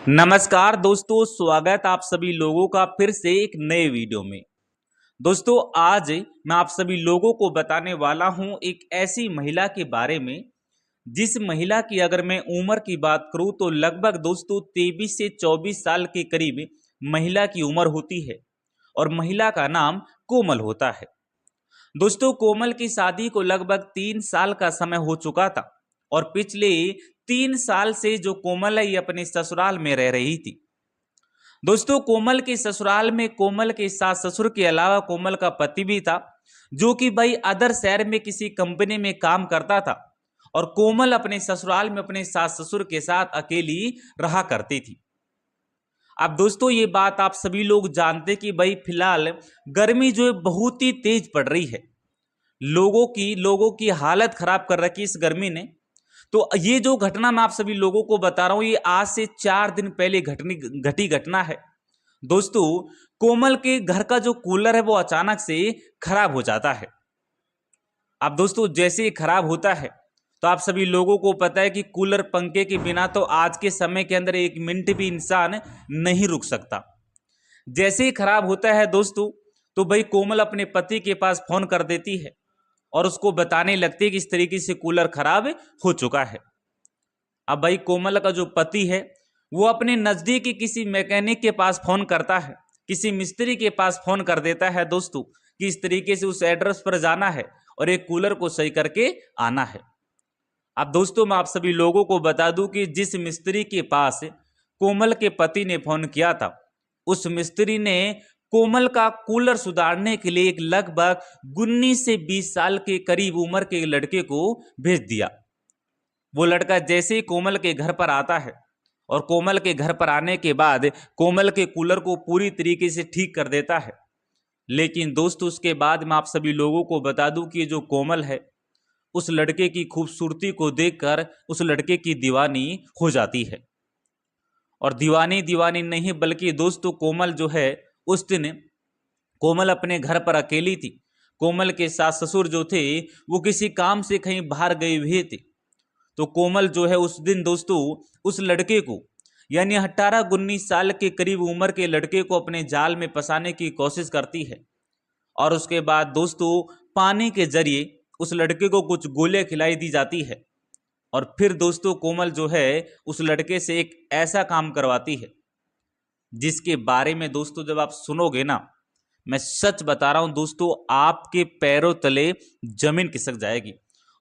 नमस्कार दोस्तों, स्वागत आप सभी लोगों का फिर से एक नए वीडियो में। दोस्तों, आज मैं आप सभी लोगों को बताने वाला हूं एक ऐसी महिला के बारे में जिस महिला की अगर मैं उम्र की बात करूं तो लगभग दोस्तों 23 से 24 साल के करीब महिला की उम्र होती है और महिला का नाम कोमल होता है। दोस्तों, कोमल की शादी को लगभग 3 साल का समय हो चुका था और पिछले 3 साल से जो कोमल है ये अपने ससुराल में रह रही थी। दोस्तों, कोमल के ससुराल में कोमल के सास ससुर के अलावा कोमल का पति भी था, जो कि भाई अदर शहर में किसी कंपनी में काम करता था और कोमल अपने ससुराल में अपने सास ससुर के साथ अकेली रहा करती थी। अब दोस्तों, ये बात आप सभी लोग जानते कि भाई फिलहाल गर्मी जो है बहुत ही तेज पड़ रही है। लोगों की हालत खराब कर रखी इस गर्मी ने। तो ये जो घटना मैं आप सभी लोगों को बता रहा हूं ये आज से 4 दिन पहले घटी घटना है। दोस्तों, कोमल के घर का जो कूलर है वो अचानक से खराब हो जाता है। अब दोस्तों, जैसे ही खराब होता है तो आप सभी लोगों को पता है कि कूलर पंखे के बिना तो आज के समय के अंदर 1 मिनट भी इंसान नहीं रुक सकता। जैसे ही खराब होता है दोस्तों, तो भाई कोमल अपने पति के पास फोन कर देती है और उसको बताने लगती है कि इस तरीके से कूलर खराब हो चुका है। अब भाई कोमल का जो पति है वो अपने नजदीकी किसी मैकेनिक के पास फोन करता है, किसी मिस्त्री के पास फोन कर देता है दोस्तों कि इस तरीके से उस एड्रेस पर जाना है और एक कूलर को सही करके आना है। अब दोस्तों, मैं आप सभी लोगों को बता दूं कि जिस मिस्त्री के पास कोमल के पति ने फोन किया था उस मिस्त्री ने कोमल का कूलर सुधारने के लिए एक लगभग 19 से 20 साल के करीब उम्र के लड़के को भेज दिया। वो लड़का जैसे ही कोमल के घर पर आता है और कोमल के घर पर आने के बाद कोमल के कूलर को पूरी तरीके से ठीक कर देता है। लेकिन दोस्तों, उसके बाद मैं आप सभी लोगों को बता दूं कि जो कोमल है उस लड़के की खूबसूरती को देखकर उस लड़के की दीवानी हो जाती है। और दीवानी दीवानी नहीं बल्कि दोस्तों, कोमल जो है उस दिन कोमल अपने घर पर अकेली थी। कोमल के सास ससुर जो थे वो किसी काम से कहीं बाहर गए हुए थे। तो कोमल जो है उस दिन दोस्तों उस लड़के को यानी 18-19 साल के करीब उम्र के लड़के को अपने जाल में फंसाने की कोशिश करती है और उसके बाद दोस्तों पानी के जरिए उस लड़के को कुछ गोलियां खिलाई दी जाती है। और फिर दोस्तों कोमल जो है उस लड़के से एक ऐसा काम करवाती है जिसके बारे में दोस्तों जब आप सुनोगे ना, मैं सच बता रहा हूं दोस्तों, आपके पैरों तले जमीन खिसक जाएगी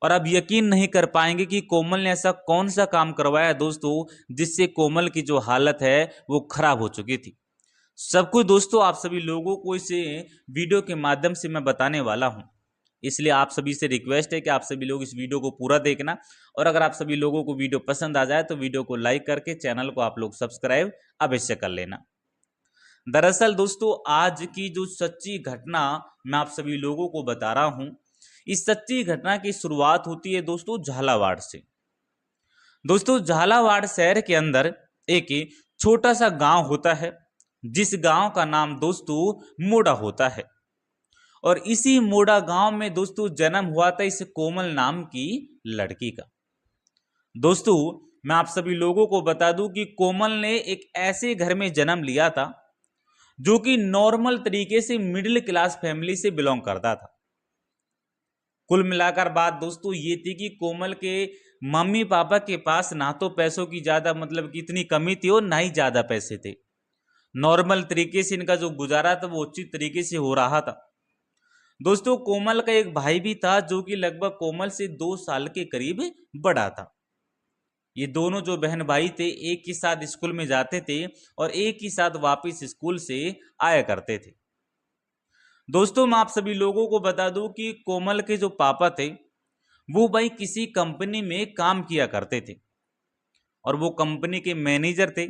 और आप यकीन नहीं कर पाएंगे कि कोमल ने ऐसा कौन सा काम करवाया दोस्तों जिससे कोमल की जो हालत है वो खराब हो चुकी थी। सब कुछ दोस्तों आप सभी लोगों को इस वीडियो के माध्यम से मैं बताने वाला हूं। इसलिए आप सभी से रिक्वेस्ट है कि आप सभी लोग इस वीडियो को पूरा देखना और अगर आप सभी लोगों को वीडियो पसंद आ जाए तो वीडियो को लाइक करके चैनल को आप लोग सब्सक्राइब अवश्य कर लेना। दरअसल दोस्तों, आज की जो सच्ची घटना मैं आप सभी लोगों को बता रहा हूं, इस सच्ची घटना की शुरुआत होती है दोस्तों झालावाड़ से। दोस्तों, झालावाड़ शहर के अंदर एक छोटा सा गांव होता है जिस गांव का नाम दोस्तों मोड़ा होता है और इसी मोड़ा गांव में दोस्तों जन्म हुआ था इस कोमल नाम की लड़की का। दोस्तों, मैं आप सभी लोगों को बता दूं कि कोमल ने एक ऐसे घर में जन्म लिया था जो कि नॉर्मल तरीके से मिडिल क्लास फैमिली से बिलोंग करता था। कुल मिलाकर बात दोस्तों ये थी कि कोमल के मम्मी पापा के पास ना तो पैसों की ज्यादा मतलब कि इतनी कमी थी और ना ही ज्यादा पैसे थे। नॉर्मल तरीके से इनका जो गुजारा था वो उचित तरीके से हो रहा था। दोस्तों, कोमल का एक भाई भी था जो कि लगभग कोमल से 2 साल के करीब बड़ा था। ये दोनों जो बहन भाई थे एक ही साथ स्कूल में जाते थे और एक ही साथ वापस स्कूल से आया करते थे। दोस्तों, मैं आप सभी लोगों को बता दूं कि कोमल के जो पापा थे वो भाई किसी कंपनी में काम किया करते थे और वो कंपनी के मैनेजर थे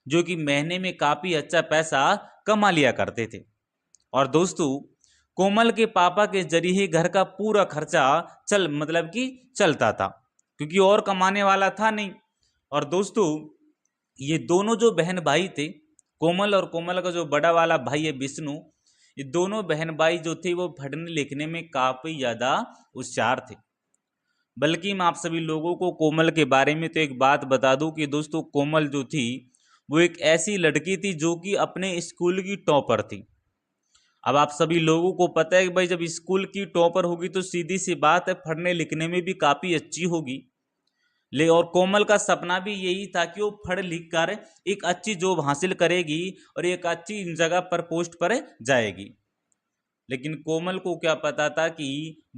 जो कि महीने में काफी अच्छा पैसा कमा लिया करते थे। और दोस्तों, कोमल के पापा के जरिए ही घर का पूरा खर्चा चलता था क्योंकि और कमाने वाला था नहीं। और दोस्तों, ये दोनों जो बहन भाई थे, कोमल और कोमल का जो बड़ा वाला भाई है विष्णु, ये दोनों बहन भाई जो थे वो पढ़ने लिखने में काफी ज्यादा होशियार थे। बल्कि मैं आप सभी लोगों को कोमल के बारे में तो एक बात बता दूं कि दोस्तों कोमल जो थी वो एक ऐसी लड़की थी जो कि अपने स्कूल की टॉपर थी। अब आप सभी लोगों को पता है कि भाई जब स्कूल की टॉपर होगी तो सीधी सी बात है पढ़ने लिखने में भी काफ़ी अच्छी होगी। ले और कोमल का सपना भी यही था कि वो पढ़ लिख कर एक अच्छी जॉब हासिल करेगी और एक अच्छी जगह पर पोस्ट पर जाएगी। लेकिन कोमल को क्या पता था कि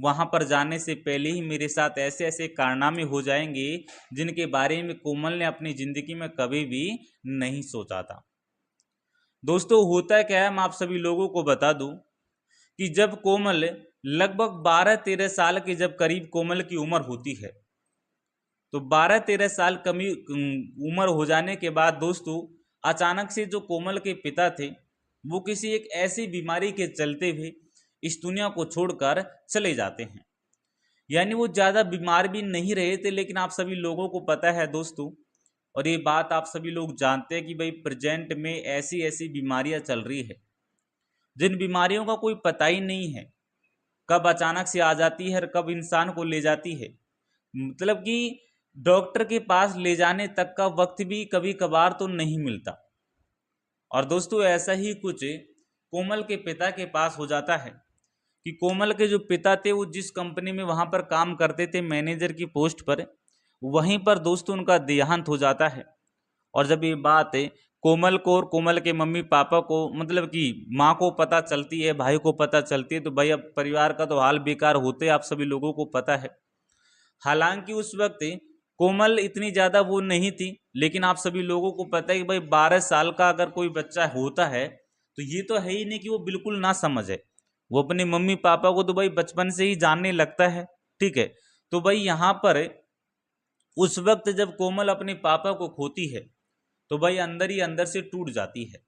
वहां पर जाने से पहले ही मेरे साथ ऐसे ऐसे कारनामे हो जाएंगे जिनके बारे में कोमल ने अपनी जिंदगी में कभी भी नहीं सोचा था। दोस्तों होता क्या है, मैं आप सभी लोगों को बता दूं कि जब कोमल लगभग 12-13 साल के जब करीब कोमल की उम्र होती है, तो 12-13 साल कमी उम्र हो जाने के बाद दोस्तों अचानक से जो कोमल के पिता थे वो किसी एक ऐसी बीमारी के चलते हुए इस दुनिया को छोड़कर चले जाते हैं। यानी वो ज़्यादा बीमार भी नहीं रहे थे, लेकिन आप सभी लोगों को पता है दोस्तों, और ये बात आप सभी लोग जानते हैं कि भाई प्रेजेंट में ऐसी ऐसी बीमारियां चल रही है जिन बीमारियों का कोई पता ही नहीं है कब अचानक से आ जाती है और कब इंसान को ले जाती है। मतलब कि डॉक्टर के पास ले जाने तक का वक्त भी कभी कभार तो नहीं मिलता। और दोस्तों ऐसा ही कुछ कोमल के पिता के पास हो जाता है कि कोमल के जो पिता थे वो जिस कंपनी में वहां पर काम करते थे मैनेजर की पोस्ट पर, वहीं पर दोस्तों उनका देहांत हो जाता है। और जब ये बात है कोमल को और कोमल के मम्मी पापा को, मतलब कि माँ को पता चलती है, भाई को पता चलती है, तो भाई अब परिवार का तो हाल बेकार होते आप सभी लोगों को पता है। हालांकि उस वक्त कोमल इतनी ज़्यादा वो नहीं थी, लेकिन आप सभी लोगों को पता है कि भाई 12 साल का अगर कोई बच्चा होता है तो ये तो है ही नहीं कि वो बिल्कुल ना समझे। वो अपने मम्मी पापा को तो भाई बचपन से ही जानने लगता है। ठीक है, तो भाई यहाँ पर उस वक्त जब कोमल अपने पापा को खोती है तो भाई अंदर ही अंदर से टूट जाती है।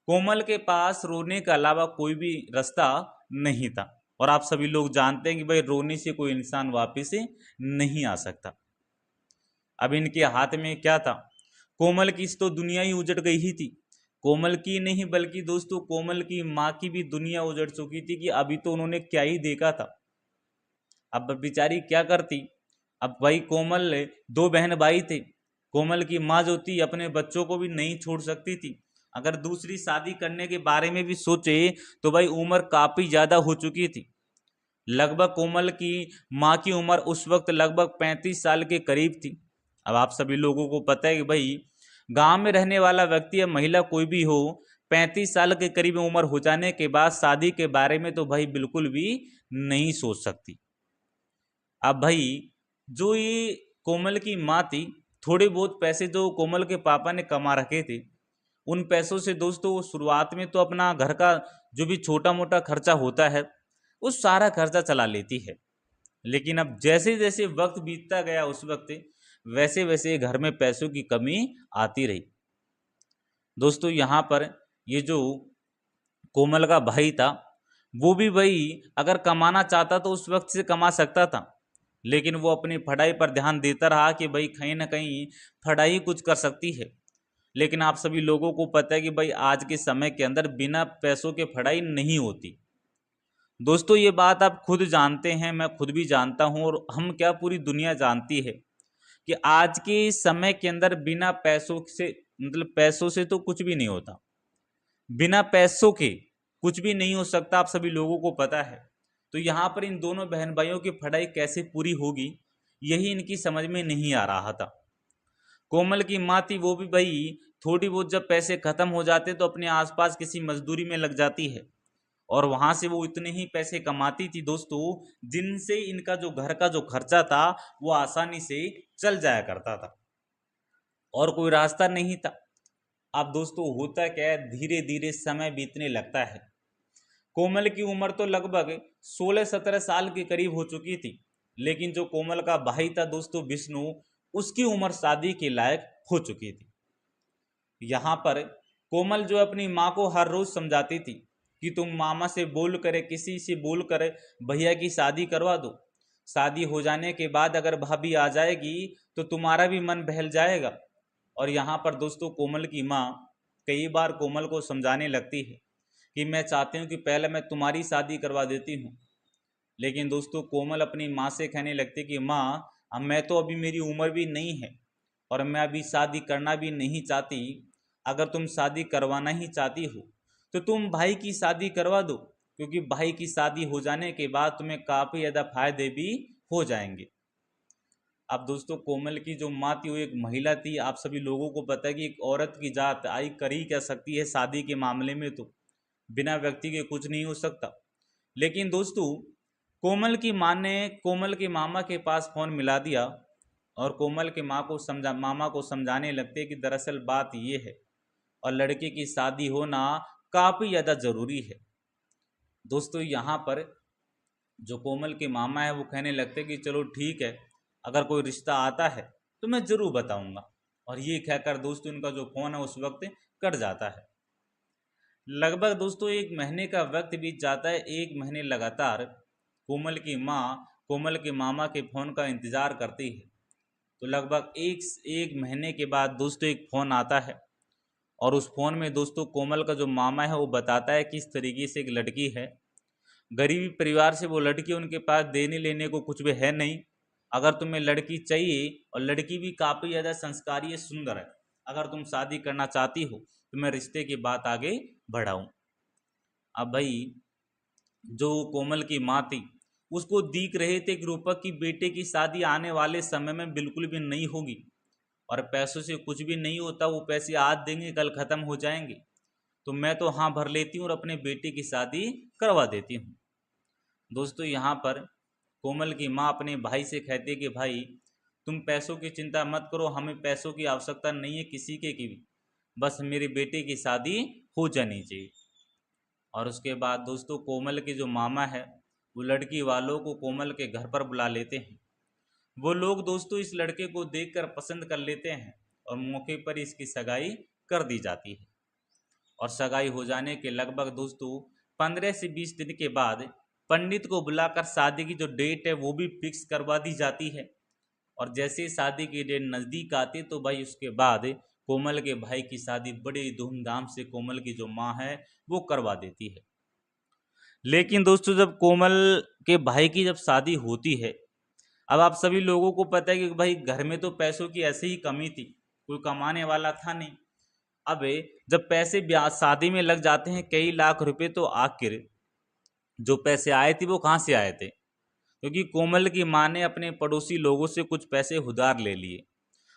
कोमल के पास रोने के अलावा कोई भी रास्ता नहीं था, और आप सभी लोग जानते हैं कि भाई रोने से कोई इंसान वापस से नहीं आ सकता। अब इनके हाथ में क्या था, कोमल की तो दुनिया ही उजड़ गई ही थी। कोमल की नहीं बल्कि दोस्तों कोमल की माँ की भी दुनिया उजड़ चुकी थी कि अभी तो उन्होंने क्या ही देखा था। अब बेचारी क्या करती। अब भाई कोमल दो बहन भाई थे, कोमल की माँ जो थी अपने बच्चों को भी नहीं छोड़ सकती थी। अगर दूसरी शादी करने के बारे में भी सोचे तो भाई उम्र काफ़ी ज़्यादा हो चुकी थी। लगभग कोमल की माँ की उम्र उस वक्त लगभग 35 साल के करीब थी। अब आप सभी लोगों को पता है कि भाई गांव में रहने वाला व्यक्ति या महिला कोई भी हो, 35 साल के करीब उम्र हो जाने के बाद शादी के बारे में तो भाई बिल्कुल भी नहीं सोच सकती। अब भाई जो ये कोमल की माँ थी, थोड़े बहुत पैसे जो कोमल के पापा ने कमा रखे थे, उन पैसों से दोस्तों वो शुरुआत में तो अपना घर का जो भी छोटा मोटा खर्चा होता है उस सारा खर्चा चला लेती है। लेकिन अब जैसे जैसे वक्त बीतता गया उस वक्त वैसे वैसे घर में पैसों की कमी आती रही। दोस्तों यहाँ पर ये जो कोमल का भाई था वो भी भाई अगर कमाना चाहता तो उस वक्त से कमा सकता था, लेकिन वो अपनी पढ़ाई पर ध्यान देता रहा कि भाई कहीं ना कहीं पढ़ाई कुछ कर सकती है। लेकिन आप सभी लोगों को पता है कि भाई आज के समय के अंदर बिना पैसों के पढ़ाई नहीं होती। दोस्तों ये बात आप खुद जानते हैं, मैं खुद भी जानता हूँ, और हम क्या पूरी दुनिया जानती है कि आज के समय के अंदर बिना पैसों से, मतलब पैसों से तो कुछ भी नहीं होता। बिना पैसों के कुछ भी नहीं हो सकता, आप सभी लोगों को पता है। तो यहाँ पर इन दोनों बहन भाइयों की पढ़ाई कैसे पूरी होगी यही इनकी समझ में नहीं आ रहा था। कोमल की माँ थी वो भी भाई थोड़ी बहुत जब पैसे खत्म हो जाते तो अपने आसपास किसी मजदूरी में लग जाती है, और वहां से वो इतने ही पैसे कमाती थी दोस्तों जिनसे इनका जो घर का जो खर्चा था वो आसानी से चल जाया करता था, और कोई रास्ता नहीं था। अब दोस्तों होता क्या है, धीरे धीरे समय बीतने लगता है। कोमल की उम्र तो लगभग 16-17 साल के करीब हो चुकी थी, लेकिन जो कोमल का भाई था दोस्तों विष्णु, उसकी उम्र शादी के लायक हो चुकी थी। यहाँ पर कोमल जो अपनी माँ को हर रोज समझाती थी कि तुम मामा से बोल करे, किसी से बोल करे भैया की शादी करवा दो। शादी हो जाने के बाद अगर भाभी आ जाएगी तो तुम्हारा भी मन बहल जाएगा। और यहाँ पर दोस्तों कोमल की माँ कई बार कोमल को समझाने लगती है कि मैं चाहती हूँ कि पहले मैं तुम्हारी शादी करवा देती हूँ। लेकिन दोस्तों कोमल अपनी माँ से कहने लगती कि माँ अब मैं तो, अभी मेरी उम्र भी नहीं है और मैं अभी शादी करना भी नहीं चाहती, अगर तुम शादी करवाना ही चाहती हो तो तुम भाई की शादी करवा दो, क्योंकि भाई की शादी हो जाने के बाद तुम्हें काफ़ी ज़्यादा फायदे भी हो जाएंगे। अब दोस्तों कोमल की जो माँ थी वो एक महिला थी। आप सभी लोगों को पता है कि एक औरत की जात आई कर ही क्या सकती है शादी के मामले में, तो बिना व्यक्ति के कुछ नहीं हो सकता। लेकिन दोस्तों कोमल की माँ ने कोमल के मामा के पास फ़ोन मिला दिया और कोमल के मामा को समझाने लगते कि दरअसल बात ये है और लड़के की शादी होना काफ़ी ज़्यादा ज़रूरी है। दोस्तों यहाँ पर जो कोमल के मामा है वो कहने लगते कि चलो ठीक है, अगर कोई रिश्ता आता है तो मैं ज़रूर बताऊंगा। और ये कहकर दोस्तों इनका जो फ़ोन है उस वक्त कट जाता है। लगभग दोस्तों 1 महीने का वक्त बीत जाता है। 1 महीने लगातार कोमल की माँ कोमल के मामा के फ़ोन का इंतज़ार करती है। तो लगभग एक महीने के बाद दोस्तों एक फ़ोन आता है और उस फ़ोन में दोस्तों कोमल का जो मामा है वो बताता है कि इस तरीके से एक लड़की है, गरीबी परिवार से वो लड़की, उनके पास देने लेने को कुछ भी है नहीं। अगर तुम्हें लड़की चाहिए और लड़की भी काफ़ी ज़्यादा संस्कारी है, सुंदर है, अगर तुम शादी करना चाहती हो तो मैं रिश्ते की बात आगे बढ़ाऊँ। अब भाई जो कोमल की माँ थी उसको दिख रहे थे कि रूपक की बेटे की शादी आने वाले समय में बिल्कुल भी नहीं होगी और पैसों से कुछ भी नहीं होता, वो पैसे आज देंगे कल ख़त्म हो जाएंगे, तो मैं तो हाँ भर लेती हूँ और अपने बेटे की शादी करवा देती हूँ। दोस्तों यहाँ पर कोमल की माँ अपने भाई से कहती है कि भाई तुम पैसों की चिंता मत करो, हमें पैसों की आवश्यकता नहीं है किसी के की भी, बस मेरे बेटे की शादी हो जानी चाहिए। और उसके बाद दोस्तों कोमल के जो मामा है वो लड़की वालों को कोमल के घर पर बुला लेते हैं। वो लोग दोस्तों इस लड़के को देखकर पसंद कर लेते हैं और मौके पर इसकी सगाई कर दी जाती है। और सगाई हो जाने के लगभग दोस्तों 15 से 20 दिन के बाद पंडित को बुलाकर शादी की जो डेट है वो भी फिक्स करवा दी जाती है। और जैसे ही शादी की डेट नज़दीक आती तो भाई उसके बाद कोमल के भाई की शादी बड़े धूमधाम से कोमल की जो माँ है वो करवा देती है। लेकिन दोस्तों जब कोमल के भाई की जब शादी होती है, अब आप सभी लोगों को पता है कि भाई घर में तो पैसों की ऐसे ही कमी थी, कोई कमाने वाला था नहीं। अब जब पैसे ब्याह शादी में लग जाते हैं कई लाख रुपए, तो आखिर जो पैसे आए थे वो कहाँ से आए थे? क्योंकि कोमल की माँ ने अपने पड़ोसी लोगों से कुछ पैसे उधार ले लिए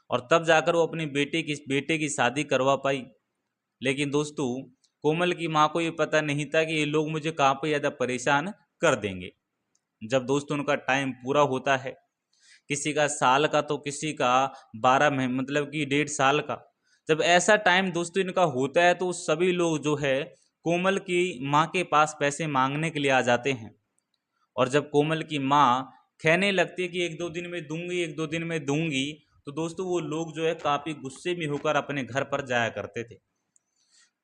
और तब जाकर वो अपने बेटे की शादी करवा पाई। लेकिन दोस्तों कोमल की माँ को ये पता नहीं था कि ये लोग मुझे कहाँ पे ज़्यादा परेशान कर देंगे। जब दोस्तों उनका टाइम पूरा होता है, किसी का साल का तो किसी का 12 महीने मतलब कि 1.5 साल का, जब ऐसा टाइम दोस्तों इनका होता है तो सभी लोग जो है कोमल की माँ के पास पैसे मांगने के लिए आ जाते हैं। और जब कोमल की माँ कहने लगती है कि 1-2 दिन में दूंगी 1-2 दिन में दूंगी, तो दोस्तों वो लोग जो है काफ़ी गुस्से में होकर अपने घर पर जाया करते थे।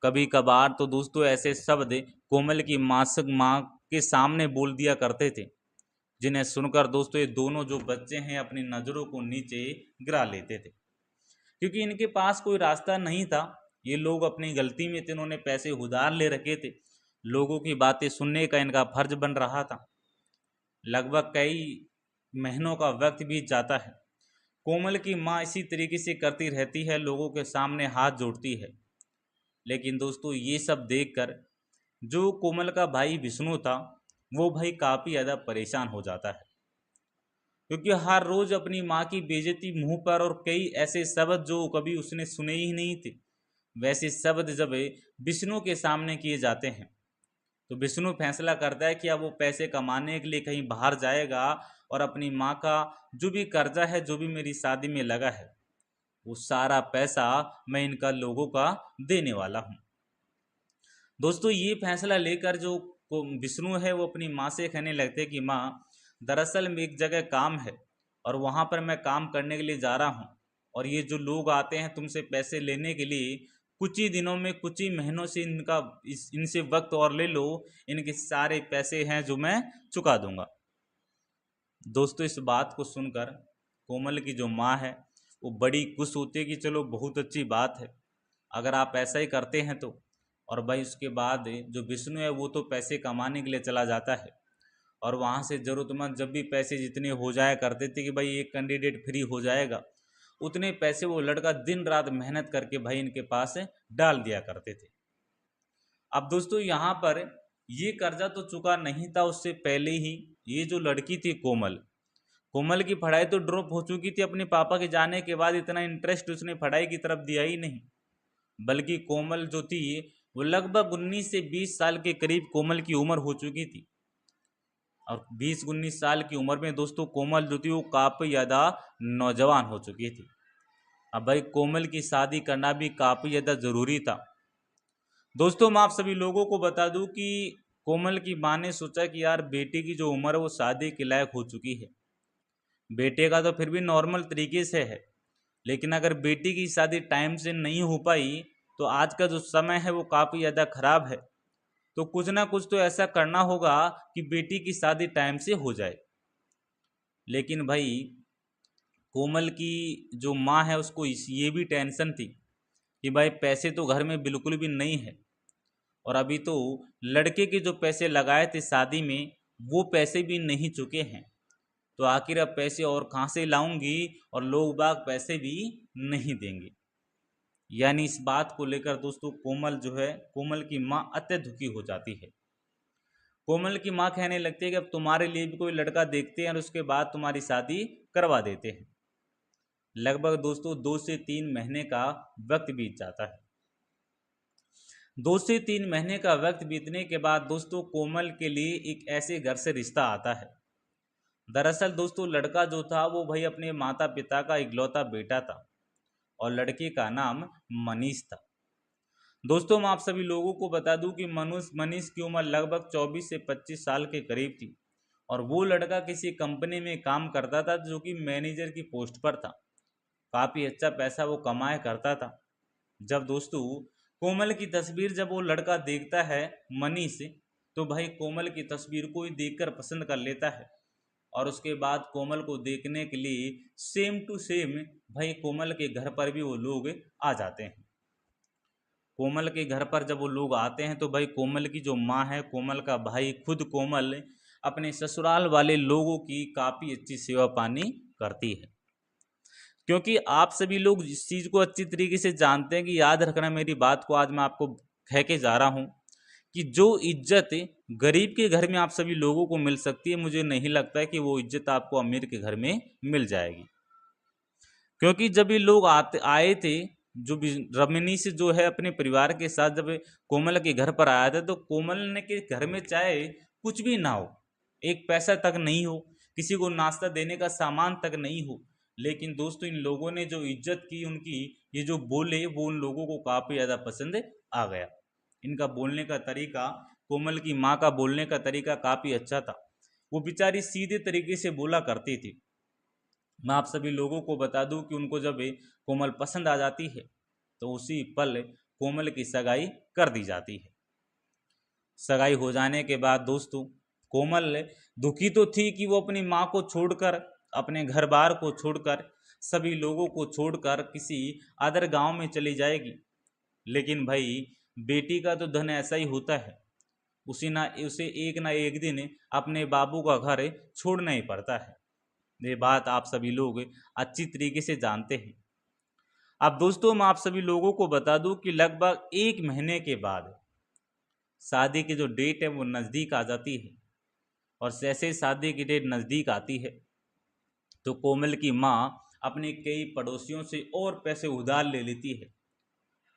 कभी कभार तो दोस्तों ऐसे शब्द कोमल की माँ के सामने बोल दिया करते थे जिन्हें सुनकर दोस्तों ये दोनों जो बच्चे हैं अपनी नज़रों को नीचे गिरा लेते थे, क्योंकि इनके पास कोई रास्ता नहीं था। ये लोग अपनी गलती में थे, इन्होंने पैसे उधार ले रखे थे, लोगों की बातें सुनने का इनका फर्ज बन रहा था। लगभग कई महीनों का वक्त बीत जाता है। कोमल की माँ इसी तरीके से करती रहती है, लोगों के सामने हाथ जोड़ती है। लेकिन दोस्तों ये सब देखकर जो कोमल का भाई विष्णु था वो भाई काफ़ी ज़्यादा परेशान हो जाता है, क्योंकि हर रोज़ अपनी माँ की बेइज्जती मुंह पर और कई ऐसे शब्द जो कभी उसने सुने ही नहीं थे, वैसे शब्द जब विष्णु के सामने किए जाते हैं तो विष्णु फैसला करता है कि अब वो पैसे कमाने के लिए कहीं बाहर जाएगा और अपनी माँ का जो भी कर्जा है, जो भी मेरी शादी में लगा है, वो सारा पैसा मैं इनका लोगों का देने वाला हूँ। दोस्तों ये फैसला लेकर जो विष्णु है वो अपनी माँ से कहने लगते हैं कि माँ दरअसल में एक जगह काम है और वहाँ पर मैं काम करने के लिए जा रहा हूँ, और ये जो लोग आते हैं तुमसे पैसे लेने के लिए, कुछ ही दिनों में कुछ ही महीनों से इनसे वक्त और ले लो, इनके सारे पैसे हैं जो मैं चुका दूंगा। दोस्तों इस बात को सुनकर कोमल की जो माँ है वो बड़ी खुश होती है कि चलो बहुत अच्छी बात है अगर आप ऐसा ही करते हैं तो। और भाई उसके बाद जो विष्णु है वो तो पैसे कमाने के लिए चला जाता है और वहाँ से ज़रूरतमंद जब भी पैसे जितने हो जाया करते थे कि भाई एक कैंडिडेट फ्री हो जाएगा, उतने पैसे वो लड़का दिन रात मेहनत करके भाई इनके पास डाल दिया करते थे। अब दोस्तों यहाँ पर ये कर्जा तो चुका नहीं था उससे पहले ही, ये जो लड़की थी कोमल, कोमल की पढ़ाई तो ड्रॉप हो चुकी थी अपने पापा के जाने के बाद। इतना इंटरेस्ट उसने पढ़ाई की तरफ दिया ही नहीं, बल्कि कोमल जो थी वो लगभग 19 से 20 साल के करीब कोमल की उम्र हो चुकी थी। और 20-19 साल की उम्र में दोस्तों कोमल जो थी वो काफ़ी ज़्यादा नौजवान हो चुकी थी। अब भाई कोमल की शादी करना भी काफ़ी ज़्यादा ज़रूरी था। दोस्तों मैं आप सभी लोगों को बता दूं कि कोमल की माँ ने सोचा कि यार बेटे की जो उम्र है वो शादी के लायक हो चुकी है, बेटे का तो फिर भी नॉर्मल तरीके से है, लेकिन अगर बेटी की शादी टाइम से नहीं हो पाई तो आज का जो समय है वो काफ़ी ज़्यादा खराब है। तो कुछ ना कुछ तो ऐसा करना होगा कि बेटी की शादी टाइम से हो जाए। लेकिन भाई कोमल की जो माँ है उसको ये भी टेंशन थी कि भाई पैसे तो घर में बिल्कुल भी नहीं है, और अभी तो लड़के के जो पैसे लगाए थे शादी में वो पैसे भी नहीं चुके हैं। तो आखिर अब पैसे और कहाँ से लाऊंगी, और लोग बाग पैसे भी नहीं देंगे। यानी इस बात को लेकर दोस्तों कोमल जो है, कोमल की माँ अत्यंत दुखी हो जाती है। कोमल की माँ कहने लगती है कि अब तुम्हारे लिए भी कोई लड़का देखते हैं और उसके बाद तुम्हारी शादी करवा देते हैं। लगभग दोस्तों 2 से 3 महीने का वक्त बीत जाता है। 2 से 3 महीने का वक्त बीतने के बाद दोस्तों कोमल के लिए एक ऐसे घर से रिश्ता आता है। दरअसल दोस्तों लड़का जो था वो भाई अपने माता पिता का इकलौता बेटा था, और लड़के का नाम मनीष था। दोस्तों मैं आप सभी लोगों को बता दूं कि मनीष की उम्र लगभग 24 से 25 साल के करीब थी, और वो लड़का किसी कंपनी में काम करता था जो कि मैनेजर की पोस्ट पर था। काफ़ी अच्छा पैसा वो कमाया करता था। जब दोस्तों कोमल की तस्वीर जब वो लड़का देखता है मनीष, तो भाई कोमल की तस्वीर को ही देखकर पसंद कर लेता है, और उसके बाद कोमल को देखने के लिए सेम टू सेम भाई कोमल के घर पर भी वो लोग आ जाते हैं। कोमल के घर पर जब वो लोग आते हैं तो भाई कोमल की जो माँ है, कोमल का भाई, खुद कोमल अपने ससुराल वाले लोगों की काफ़ी अच्छी सेवा पानी करती है। क्योंकि आप सभी लोग इस चीज़ को अच्छी तरीके से जानते हैं कि याद रखना मेरी बात को, आज मैं आपको कह के जा रहा हूँ कि जो इज्जत गरीब के घर में आप सभी लोगों को मिल सकती है, मुझे नहीं लगता है कि वो इज्जत आपको अमीर के घर में मिल जाएगी। क्योंकि जब ये लोग आए थे, जो रमनी से जो है अपने परिवार के साथ जब कोमल के घर पर आया था, तो कोमल ने के घर में चाहे कुछ भी ना हो, एक पैसा तक नहीं हो, किसी को नाश्ता देने का सामान तक नहीं हो, लेकिन दोस्तों इन लोगों ने जो इज्जत की, उनकी ये जो बोले वो उन लोगों को काफ़ी ज़्यादा पसंद आ गया। इनका बोलने का तरीका, कोमल की माँ का बोलने का तरीका काफ़ी अच्छा था। वो बेचारी सीधे तरीके से बोला करती थी। मैं आप सभी लोगों को बता दूं कि उनको जब कोमल पसंद आ जाती है तो उसी पल कोमल की सगाई कर दी जाती है। सगाई हो जाने के बाद दोस्तों कोमल दुखी तो थी कि वो अपनी माँ को छोड़कर, अपने घर बार को छोड़कर, सभी लोगों को छोड़कर किसी अदर गांव में चली जाएगी। लेकिन भाई बेटी का तो धन ऐसा ही होता है, उसे एक ना एक दिन अपने बाबू का घर छोड़ना ही पड़ता है। ये बात आप सभी लोग अच्छी तरीके से जानते हैं। अब दोस्तों मैं आप सभी लोगों को बता दूं कि लगभग 1 महीने के बाद शादी की जो डेट है वो नज़दीक आ जाती है, और जैसे शादी की डेट नज़दीक आती है तो कोमल की माँ अपने कई पड़ोसियों से और पैसे उधार ले लेती है।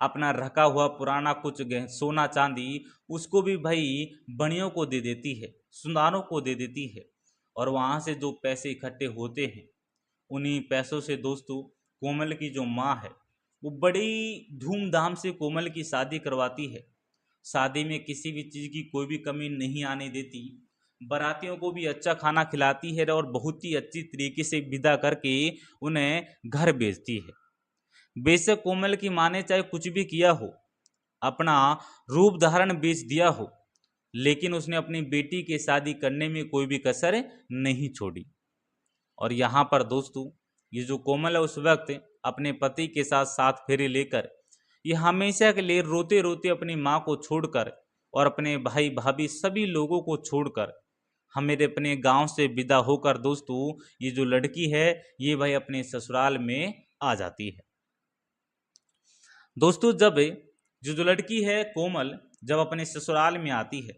अपना रखा हुआ पुराना कुछ सोना चांदी उसको भी भाई बनियों को दे देती है, सुनारों को दे देती है, और वहाँ से जो पैसे इकट्ठे होते हैं उन्हीं पैसों से दोस्तों कोमल की जो माँ है वो बड़ी धूमधाम से कोमल की शादी करवाती है। शादी में किसी भी चीज़ की कोई भी कमी नहीं आने देती, बारातियों को भी अच्छा खाना खिलाती है, और बहुत ही अच्छी तरीके से विदा करके उन्हें घर भेजती है। बेशक कोमल की माँ ने चाहे कुछ भी किया हो, अपना रूप धारण बेच दिया हो, लेकिन उसने अपनी बेटी की शादी करने में कोई भी कसर नहीं छोड़ी। और यहाँ पर दोस्तों ये जो कोमल है उस वक्त अपने पति के साथ साथ फेरे लेकर ये हमेशा के लिए रोते रोते अपनी माँ को छोड़कर और अपने भाई भाभी सभी लोगों को छोड़कर हमें अपने गांव से विदा होकर दोस्तों ये जो लड़की है ये भाई अपने ससुराल में आ जाती है। दोस्तों जब जो लड़की है कोमल जब अपने ससुराल में आती है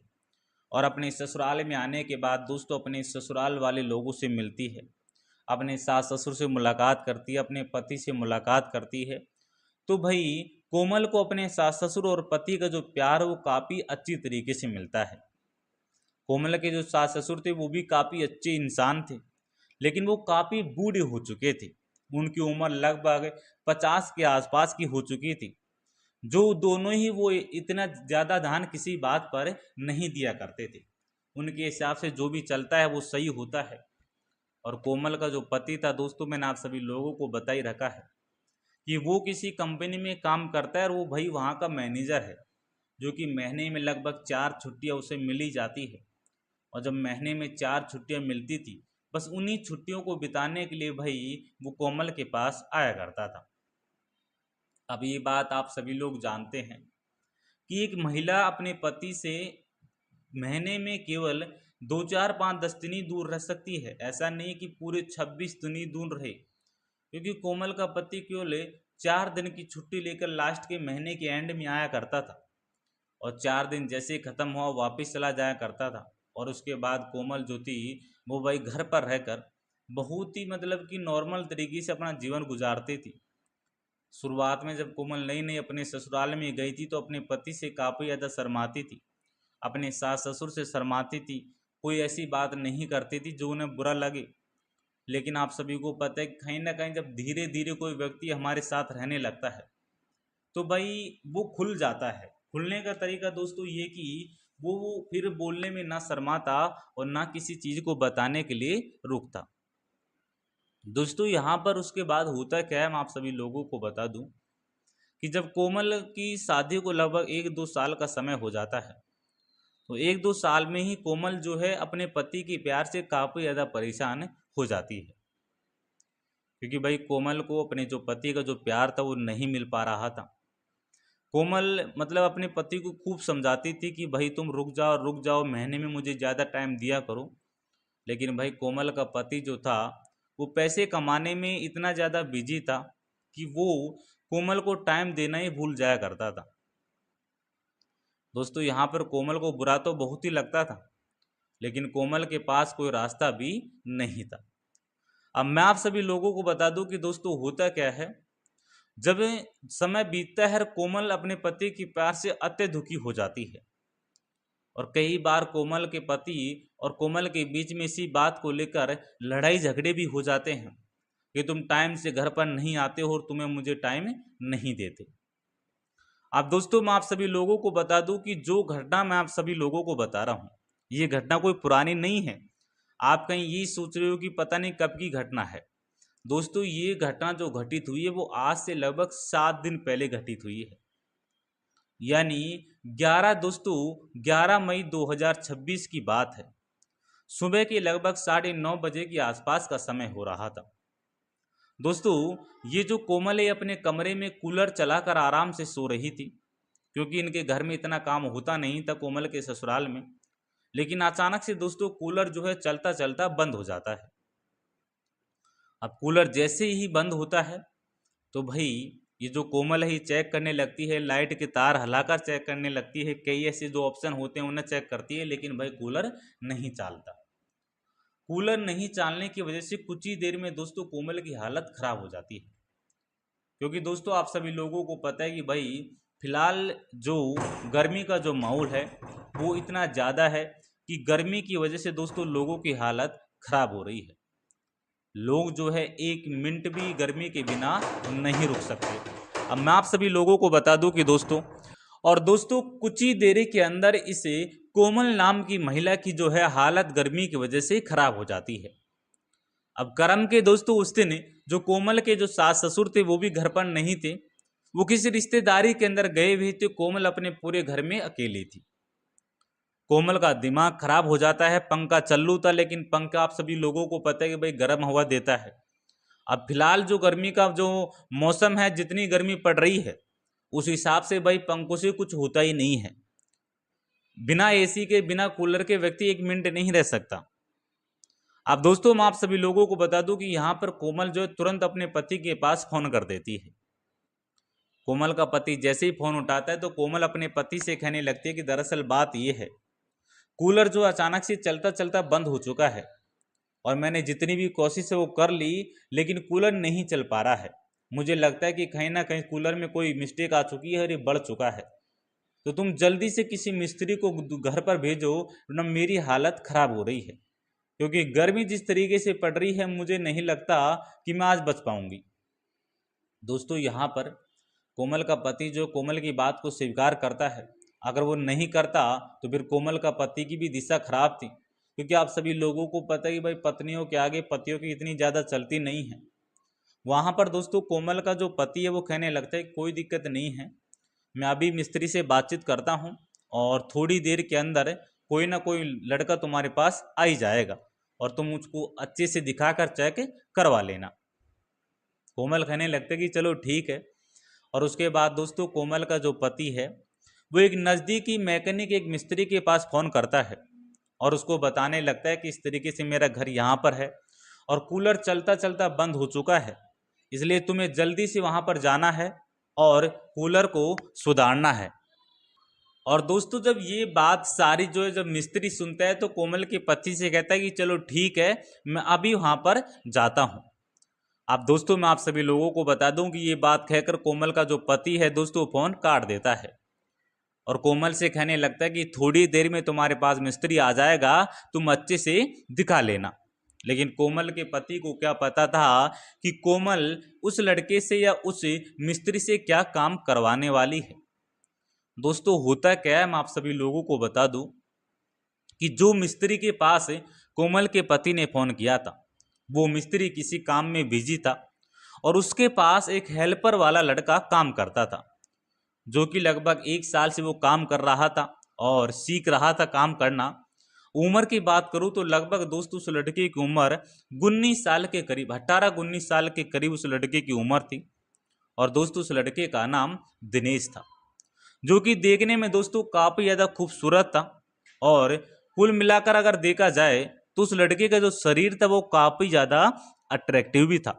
और अपने ससुराल में आने के बाद दोस्तों अपने ससुराल वाले लोगों से मिलती है, अपने सास ससुर से मुलाकात करती है, अपने पति से मुलाकात करती है, तो भाई कोमल को अपने सास ससुर और पति का जो प्यार वो काफ़ी अच्छी तरीके से मिलता है। कोमल के जो सास ससुर थे वो भी काफ़ी अच्छे इंसान थे, लेकिन वो काफ़ी बूढ़े हो चुके थे। उनकी उम्र लगभग 50 के आसपास की हो चुकी थी। जो दोनों ही वो इतना ज़्यादा ध्यान किसी बात पर नहीं दिया करते थे। उनके हिसाब से जो भी चलता है वो सही होता है। और कोमल का जो पति था दोस्तों, मैंने आप सभी लोगों को बता ही रखा है कि वो किसी कंपनी में काम करता है और वो भाई वहाँ का मैनेजर है, जो कि महीने में लगभग 4 छुट्टियाँ उसे मिली जाती है। और जब महीने में 4 छुट्टियाँ मिलती थी, बस उन्हीं छुट्टियों को बिताने के लिए भाई वो कोमल के पास आया करता था। अब ये बात आप सभी लोग जानते हैं कि एक महिला अपने पति से महीने में केवल 2 4 5 10 दिन ही दूर रह सकती है। ऐसा नहीं कि पूरे 26 दिन ही दूर रहे, क्योंकि कोमल का पति केवल 4 दिन की छुट्टी लेकर लास्ट के महीने के एंड में आया करता था और 4 दिन जैसे ही ख़त्म हुआ वापस चला जाया करता था। और उसके बाद कोमल जो थी वो भाई घर पर रहकर बहुत ही मतलब कि नॉर्मल तरीके से अपना जीवन गुजारती थी। शुरुआत में जब कोमल नई नई अपने ससुराल में गई थी तो अपने पति से काफ़ी ज़्यादा शर्माती थी, अपने सास ससुर से शर्माती थी, कोई ऐसी बात नहीं करती थी जो उन्हें बुरा लगे। लेकिन आप सभी को पता है कि कहीं ना कहीं जब धीरे धीरे कोई व्यक्ति हमारे साथ रहने लगता है तो भाई वो खुल जाता है। खुलने का तरीका दोस्तों ये कि वो फिर बोलने में ना शर्माता और ना किसी चीज़ को बताने के लिए रुकता। दोस्तों यहाँ पर उसके बाद होता क्या है मैं आप सभी लोगों को बता दूं कि जब कोमल की शादी को लगभग 1-2 साल का समय हो जाता है, तो 1-2 साल में ही कोमल जो है अपने पति के प्यार से काफ़ी ज़्यादा परेशान हो जाती है। क्योंकि भाई कोमल को अपने जो पति का जो प्यार था वो नहीं मिल पा रहा था। कोमल मतलब अपने पति को खूब समझाती थी कि भाई तुम रुक जाओ, महीने में मुझे ज़्यादा टाइम दिया करो। लेकिन भाई कोमल का पति जो था वो पैसे कमाने में इतना ज़्यादा बिजी था कि वो कोमल को टाइम देना ही भूल जाया करता था। दोस्तों यहाँ पर कोमल को बुरा तो बहुत ही लगता था, लेकिन कोमल के पास कोई रास्ता भी नहीं था। अब मैं आप सभी लोगों को बता दूं कि दोस्तों होता क्या है, जब समय बीतता है कोमल अपने पति के प्यार से अत्यधिक दुखी हो जाती है और कई बार कोमल के पति और कोमल के बीच में इसी बात को लेकर लड़ाई झगड़े भी हो जाते हैं कि तुम टाइम से घर पर नहीं आते हो और तुम्हें मुझे टाइम नहीं देते। अब दोस्तों मैं आप सभी लोगों को बता दूं कि जो घटना मैं आप सभी लोगों को बता रहा हूं ये घटना कोई पुरानी नहीं है। आप कहीं ये सोच रहे हो कि पता नहीं कब की घटना है। दोस्तों ये घटना जो घटित हुई है वो आज से लगभग 7 दिन पहले घटित हुई है, यानी 11 मई 2026 की बात है। सुबह के लगभग 9:30 बजे के आसपास का समय हो रहा था। दोस्तों ये जो कोमल है अपने कमरे में कूलर चलाकर आराम से सो रही थी, क्योंकि इनके घर में इतना काम होता नहीं था कोमल के ससुराल में। लेकिन अचानक से दोस्तों कूलर जो है चलता चलता बंद हो जाता है। अब कूलर जैसे ही बंद होता है तो भाई ये जो कोमल है ये चेक करने लगती है, लाइट के तार हिलाकर चेक करने लगती है, कई ऐसे जो ऑप्शन होते हैं उन्हें चेक करती है, लेकिन भाई कूलर नहीं चलता। कूलर नहीं चलने की वजह से कुछ ही देर में दोस्तों कोमल की हालत खराब हो जाती है। क्योंकि दोस्तों आप सभी लोगों को पता है कि भाई फिलहाल जो गर्मी का जो माहौल है वो इतना ज़्यादा है कि गर्मी की वजह से दोस्तों लोगों की हालत खराब हो रही है। लोग जो है 1 मिनट भी गर्मी के बिना नहीं रुक सकते। अब मैं आप सभी लोगों को बता दूं कि दोस्तों कुछ ही देरी के अंदर इसे कोमल नाम की महिला की जो है हालत गर्मी की वजह से खराब हो जाती है। अब कर्म के दोस्तों उस दिन जो कोमल के जो सास ससुर थे वो भी घर पर नहीं थे, वो किसी रिश्तेदारी के अंदर गए हुए थे। कोमल अपने पूरे घर में अकेली थी। कोमल का दिमाग खराब हो जाता है। पंखा चालू था, लेकिन पंखा आप सभी लोगों को पता है कि भाई गर्म हवा देता है। अब फिलहाल जो गर्मी का जो मौसम है, जितनी गर्मी पड़ रही है उस हिसाब से भाई पंखों से कुछ होता ही नहीं है। बिना एसी के बिना कूलर के व्यक्ति 1 मिनट नहीं रह सकता। अब दोस्तों मैं आप सभी लोगों को बता दूं कि यहाँ पर कोमल जो है तुरंत अपने पति के पास फोन कर देती है। कोमल का पति जैसे ही फोन उठाता है तो कोमल अपने पति से कहने लगती है कि दरअसल बात यह है, कूलर जो अचानक से चलता चलता बंद हो चुका है और मैंने जितनी भी कोशिश है वो कर ली, लेकिन कूलर नहीं चल पा रहा है। मुझे लगता है कि कहीं ना कहीं कूलर में कोई मिस्टेक आ चुकी है और ये बढ़ चुका है। तो तुम जल्दी से किसी मिस्त्री को घर पर भेजो, वरना मेरी हालत खराब हो रही है, क्योंकि गर्मी जिस तरीके से पड़ रही है मुझे नहीं लगता कि मैं आज बच पाऊंगी। दोस्तों यहाँ पर कोमल का पति जो कोमल की बात को स्वीकार करता है, अगर वो नहीं करता तो फिर कोमल का पति की भी दिशा खराब थी, क्योंकि आप सभी लोगों को पता है कि भाई पत्नियों के आगे पतियों की इतनी ज़्यादा चलती नहीं है। वहाँ पर दोस्तों कोमल का जो पति है वो कहने लगता है कोई दिक्कत नहीं है, मैं अभी मिस्त्री से बातचीत करता हूँ और थोड़ी देर के अंदर कोई ना कोई लड़का तुम्हारे पास आ ही जाएगा और तुम उसको अच्छे से दिखाकर चेक करवा लेना। कोमल कहने लगता है कि चलो ठीक है। और उसके बाद दोस्तों कोमल का जो पति है वो एक नज़दीकी मैकेनिक, एक मिस्त्री के पास फ़ोन करता है और उसको बताने लगता है कि इस तरीके से मेरा घर यहाँ पर है और कूलर चलता चलता बंद हो चुका है, इसलिए तुम्हें जल्दी से वहाँ पर जाना है और कूलर को सुधारना है। और दोस्तों जब ये बात सारी जो है जब मिस्त्री सुनता है तो कोमल के पति से कहता है कि चलो ठीक है, मैं अभी वहाँ पर जाता हूँ। अब दोस्तों मैं आप सभी लोगों को बता दूं कि ये बात कहकर कोमल का जो पति है दोस्तों फ़ोन काट देता है और कोमल से कहने लगता है कि थोड़ी देर में तुम्हारे पास मिस्त्री आ जाएगा, तुम अच्छे से दिखा लेना। लेकिन कोमल के पति को क्या पता था कि कोमल उस लड़के से या उस मिस्त्री से क्या काम करवाने वाली है। दोस्तों होता क्या है मैं आप सभी लोगों को बता दूं कि जो मिस्त्री के पास कोमल के पति ने फ़ोन किया था वो मिस्त्री किसी काम में बिजी था और उसके पास एक हेल्पर वाला लड़का काम करता था, जो कि लगभग 1 साल से वो काम कर रहा था और सीख रहा था काम करना। उम्र की बात करूं तो लगभग दोस्तों उस लड़के की उम्र 19 साल के करीब, 18-19 साल के करीब उस लड़के की उम्र थी। और दोस्तों उस लड़के का नाम दिनेश था, जो कि देखने में दोस्तों काफ़ी ज़्यादा खूबसूरत था और कुल मिलाकर अगर देखा जाए तो उस लड़के का जो शरीर था वो काफ़ी ज़्यादा अट्रैक्टिव भी था।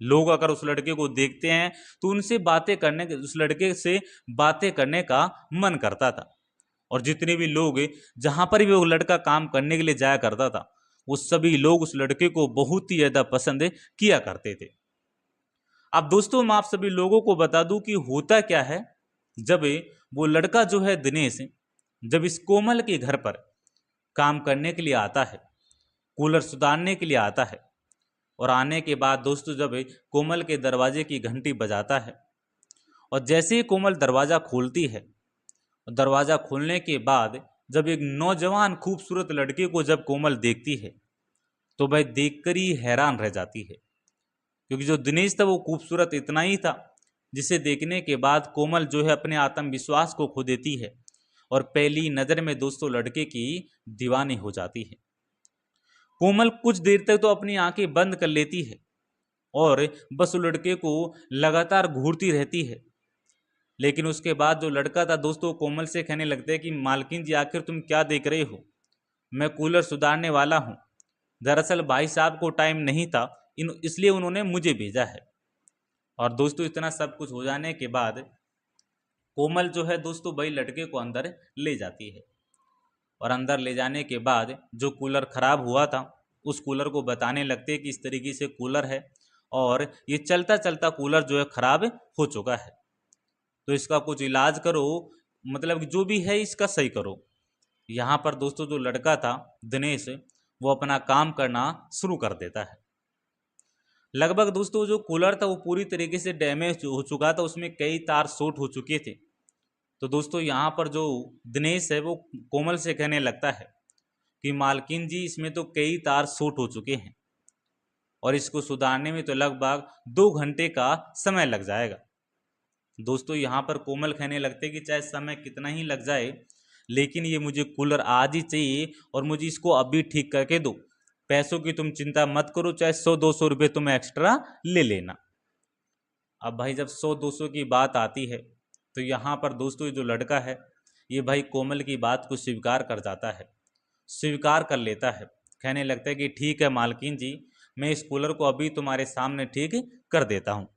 लोग अगर उस लड़के को देखते हैं तो उनसे बातें करने, उस लड़के से बातें करने का मन करता था और जितने भी लोग जहाँ पर भी वो लड़का काम करने के लिए जाया करता था वो सभी लोग उस लड़के को बहुत ही ज़्यादा पसंद किया करते थे। अब दोस्तों मैं आप सभी लोगों को बता दूं कि होता क्या है, जब वो लड़का जो है दिनेश जब इस कोमल के घर पर काम करने के लिए आता है, कूलर सुधारने के लिए आता है और आने के बाद दोस्तों जब कोमल के दरवाजे की घंटी बजाता है और जैसे ही कोमल दरवाज़ा खोलती है, दरवाज़ा खोलने के बाद जब एक नौजवान खूबसूरत लड़के को जब कोमल देखती है तो वह देखकर ही हैरान रह जाती है, क्योंकि जो दिनेश था वो खूबसूरत इतना ही था जिसे देखने के बाद कोमल जो है अपने आत्मविश्वास को खो देती है और पहली नज़र में दोस्तों लड़के की दीवानी हो जाती है। कोमल कुछ देर तक तो अपनी आंखें बंद कर लेती है और बस उस लड़के को लगातार घूरती रहती है, लेकिन उसके बाद जो लड़का था दोस्तों कोमल से कहने लगता है कि मालकिन जी आखिर तुम क्या देख रहे हो, मैं कूलर सुधारने वाला हूँ। दरअसल भाई साहब को टाइम नहीं था, इसलिए उन्होंने मुझे भेजा है। और दोस्तों इतना सब कुछ हो जाने के बाद कोमल जो है दोस्तों भाई लड़के को अंदर ले जाती है और अंदर ले जाने के बाद जो कूलर ख़राब हुआ था उस कूलर को बताने लगते हैं कि इस तरीके से कूलर है और ये चलता चलता कूलर जो है ख़राब हो चुका है, तो इसका कुछ इलाज करो, मतलब जो भी है इसका सही करो। यहाँ पर दोस्तों जो लड़का था दिनेश वो अपना काम करना शुरू कर देता है। लगभग दोस्तों जो कूलर था वो पूरी तरीके से डैमेज हो चुका था, उसमें कई तार शॉर्ट हो चुके थे। तो दोस्तों यहाँ पर जो दिनेश है वो कोमल से कहने लगता है कि मालकिन जी इसमें तो कई तार शॉर्ट हो चुके हैं और इसको सुधारने में तो लगभग 2 घंटे का समय लग जाएगा। दोस्तों यहाँ पर कोमल कहने लगते कि चाहे समय कितना ही लग जाए लेकिन ये मुझे कूलर आज ही चाहिए और मुझे इसको अभी ठीक करके दो, पैसों की तुम चिंता मत करो, चाहे 100-200 रुपये तुम एक्स्ट्रा ले लेना। अब भाई जब 100-200 की बात आती है तो यहाँ पर दोस्तों ये जो लड़का है ये भाई कोमल की बात को स्वीकार कर जाता है, स्वीकार कर लेता है कहने लगता है कि ठीक है मालकिन जी, मैं इस कूलर को अभी तुम्हारे सामने ठीक कर देता हूँ,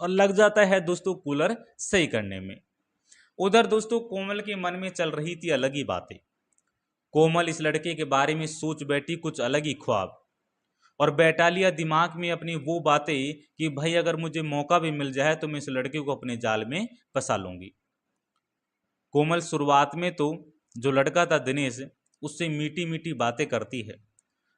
और लग जाता है दोस्तों कूलर सही करने में। उधर दोस्तों कोमल के मन में चल रही थी अलग ही बातें। कोमल इस लड़के के बारे में सोच बैठी कुछ अलग ही ख्वाब, और बैठा लिया दिमाग में अपनी वो बातें कि भाई अगर मुझे मौका भी मिल जाए तो मैं इस लड़के को अपने जाल में फंसा लूंगी। कोमल शुरुआत में तो जो लड़का था दिनेश, उससे मीठी मीठी बातें करती है,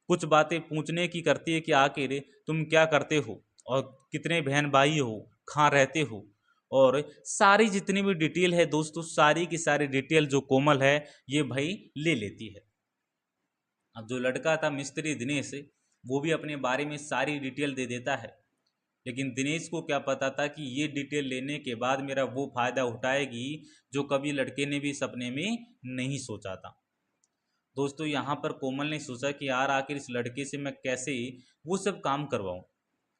कुछ बातें पूछने की करती है कि आखिर तुम क्या करते हो, और कितने बहन भाई हो, कहाँ रहते हो, और सारी जितनी भी डिटेल है दोस्तों, सारी की सारी डिटेल जो कोमल है ये भाई ले लेती है। अब जो लड़का था मिस्त्री दिनेश, वो भी अपने बारे में सारी डिटेल दे देता है, लेकिन दिनेश को क्या पता था कि ये डिटेल लेने के बाद मेरा वो फायदा उठाएगी जो कभी लड़के ने भी सपने में नहीं सोचा था। दोस्तों यहाँ पर कोमल ने सोचा कि यार आखिर इस लड़के से मैं कैसे वो सब काम करवाऊं,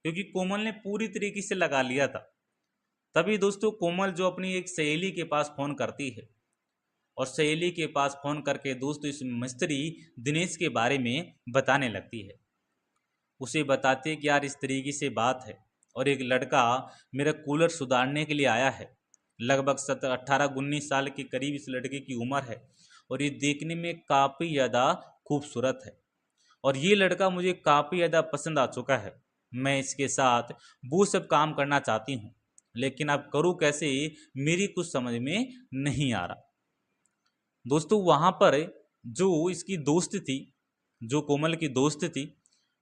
क्योंकि कोमल ने पूरी तरीके से लगा लिया था। तभी दोस्तों कोमल जो अपनी एक सहेली के पास फ़ोन करती है, और सहेली के पास फ़ोन करके दोस्तों इस मिस्त्री दिनेश के बारे में बताने लगती है। उसे बताते हैं कि यार इस तरीके से बात है, और एक लड़का मेरा कूलर सुधारने के लिए आया है। लगभग 18-19 साल के करीब इस लड़के की उम्र है, और ये देखने में काफ़ी ज़्यादा खूबसूरत है, और ये लड़का मुझे काफ़ी ज़्यादा पसंद आ चुका है। मैं इसके साथ वो सब काम करना चाहती हूँ, लेकिन अब करूँ कैसे मेरी कुछ समझ में नहीं आ रहा। दोस्तों वहाँ पर जो इसकी दोस्त थी, जो कोमल की दोस्त थी,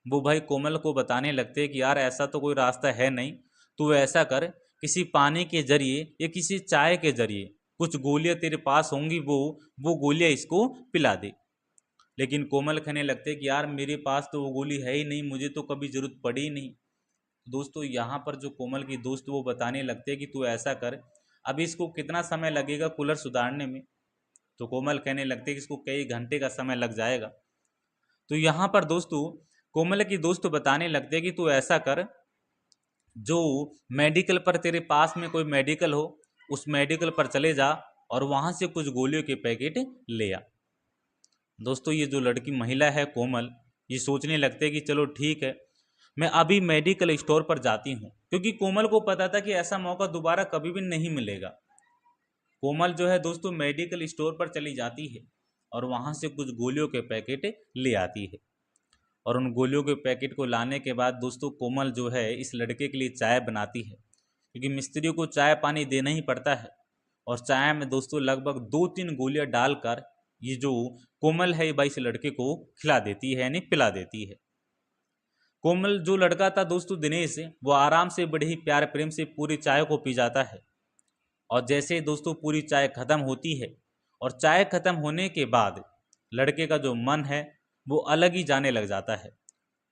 वो भाई कोमल को बताने लगते हैं कि यार ऐसा तो कोई रास्ता है नहीं, तू ऐसा कर किसी पानी के जरिए या किसी चाय के जरिए कुछ गोलियां तेरे पास होंगी, वो गोलियां इसको पिला दे। लेकिन कोमल कहने लगते कि यार मेरे पास तो वो गोली है ही नहीं, मुझे तो कभी ज़रूरत पड़ी ही नहीं। दोस्तों यहाँ पर जो कोमल की दोस्त वो बताने लगते हैं कि तू ऐसा कर, अभी इसको कितना समय लगेगा कूलर सुधारने में। तो कोमल कहने लगते कि इसको कई घंटे का समय लग जाएगा। तो यहाँ पर दोस्तों कोमल की दोस्त बताने लगते कि तू ऐसा कर, जो मेडिकल पर तेरे पास में कोई मेडिकल हो उस मेडिकल पर चले जा और वहाँ से कुछ गोलियों के पैकेट ले आ। दोस्तों ये जो लड़की महिला है कोमल, ये सोचने लगते कि चलो ठीक है, मैं अभी मेडिकल स्टोर पर जाती हूँ, क्योंकि कोमल को पता था कि ऐसा मौका दोबारा कभी भी नहीं मिलेगा। कोमल जो है दोस्तों मेडिकल स्टोर पर चली जाती है और वहाँ से कुछ गोलियों के पैकेट ले आती है, और उन गोलियों के पैकेट को लाने के बाद दोस्तों कोमल जो है इस लड़के के लिए चाय बनाती है, क्योंकि मिस्त्री को चाय पानी देना ही पड़ता है। और चाय में दोस्तों लगभग 2-3 गोलियां डालकर ये जो कोमल है भाई इस लड़के को खिला देती है, यानी पिला देती है। कोमल जो लड़का था दोस्तों दिनेश, वो आराम से बड़े ही प्यार प्रेम से पूरी चाय को पी जाता है। और जैसे ही दोस्तों पूरी चाय खत्म होती है, और चाय खत्म होने के बाद लड़के का जो मन है वो अलग ही जाने लग जाता है।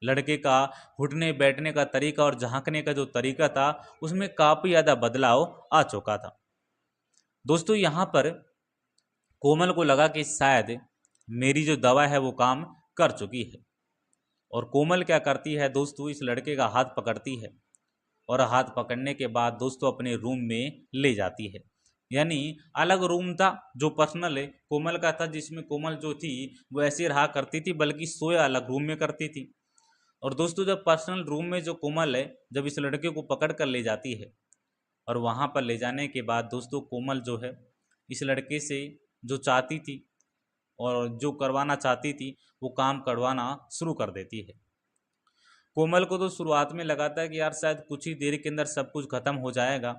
लड़के का उठने बैठने का तरीका और झांकने का जो तरीका था उसमें काफ़ी ज़्यादा बदलाव आ चुका था। दोस्तों यहाँ पर कोमल को लगा कि शायद मेरी जो दवा है वो काम कर चुकी है, और कोमल क्या करती है दोस्तों, इस लड़के का हाथ पकड़ती है, और हाथ पकड़ने के बाद दोस्तों अपने रूम में ले जाती है। यानी अलग रूम था जो पर्सनल है कोमल का था, जिसमें कोमल जो थी वो ऐसे रहा करती थी, बल्कि सोया अलग रूम में करती थी। और दोस्तों जब पर्सनल रूम में जो कोमल है जब इस लड़के को पकड़ कर ले जाती है, और वहाँ पर ले जाने के बाद दोस्तों कोमल जो है इस लड़के से जो चाहती थी और जो करवाना चाहती थी वो काम करवाना शुरू कर देती है। कोमल को तो शुरुआत में लगा था कि यार शायद कुछ ही देर के अंदर सब कुछ खत्म हो जाएगा,